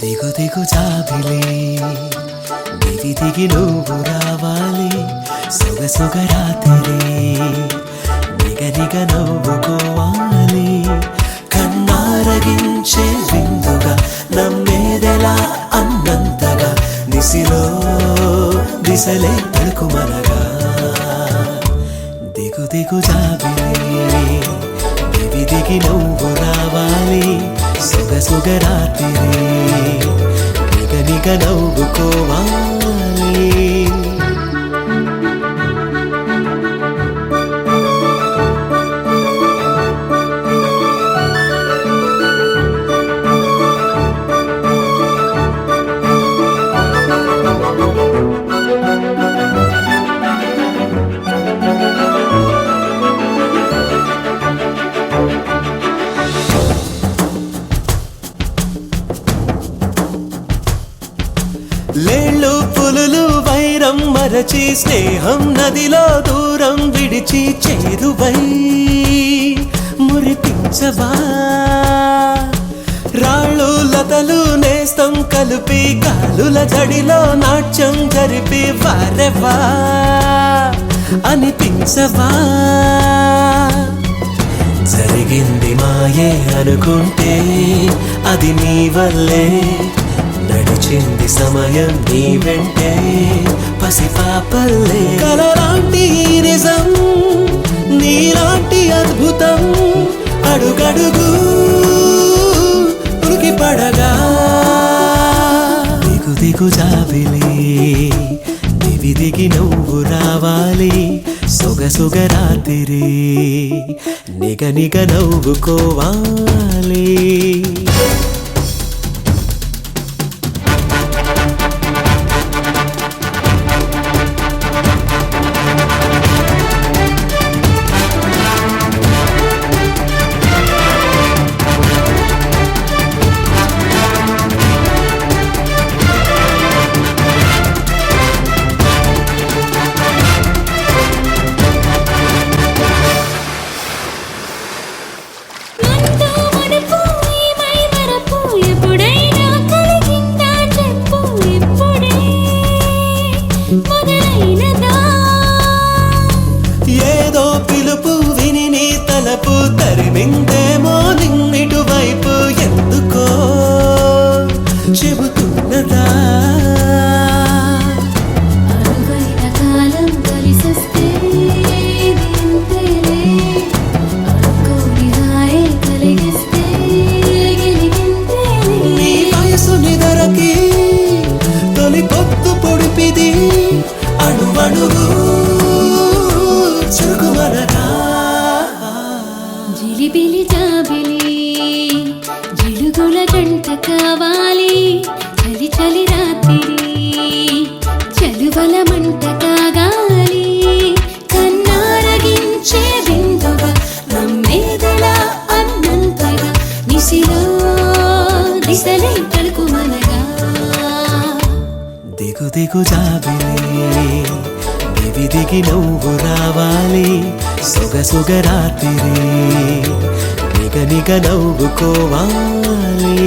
దిగు దిగు జాబిలి దిగి దిగి నువ్వు రావాలి సొగసొగ రాత్రి నిగ నిగ నవ్వుకోవాలి కన్నారగించే విందుగా నమ్మేదెలా అన్నంతగా దిశలో దిశలే తడుకుమనగా దిగు దిగు జాబిలి దిగి దిగి నువ్వు రావాలి సొగసొగ రాత్రి నిగ నిగ నవ్వుకోవాలి లేళ్ళు పులులు వైరం మరచి స్నేహం నదిలో దూరం విడిచి చేరువై మురిపించవా రాళ్ళు లతలు నేస్తం కలిపి గాలుల జడిలో నాట్యం జరిపి వారెవా అనిపించవా జరిగింది మాయే అనుకుంటే అది నీ వల్లే నడిచింది సమయం నీ వెంటే పసిపాపల్లే కలలాంటి నిజం నీలాంటి అద్భుతం అడుగడుగు ఉరికి పడగా దిగు దిగు జాబిలి దివి దిగి నువ్వు రావాలి సొగసొగ రాత్రి నిగ నిగ నవ్వుకోవాలి ఏదో పిలుపు విని నీ తలపు తరిమిందేమో నిన్నిటు వైపు ఎందుకో చెబుతున్నదా నీ వయసు నిదరకి తొలి పొత్తు పొడిపిది అణువణువు జిలిబిలి జాబిలి జిలుగుల జంట కావాలి చలి చలి రాత్రి చలువల మంట కాగాలి కన్నారగించే విందుగా నమ్మేదెలా అన్నంతగా నిసిలో దిశలే తడుకుమనగా దిగు దిగు జాబిలి దివి దిగి నువ్వు రావాలి సొగసొగ రాత్రి నిగ నిగ నవ్వుకోవాలి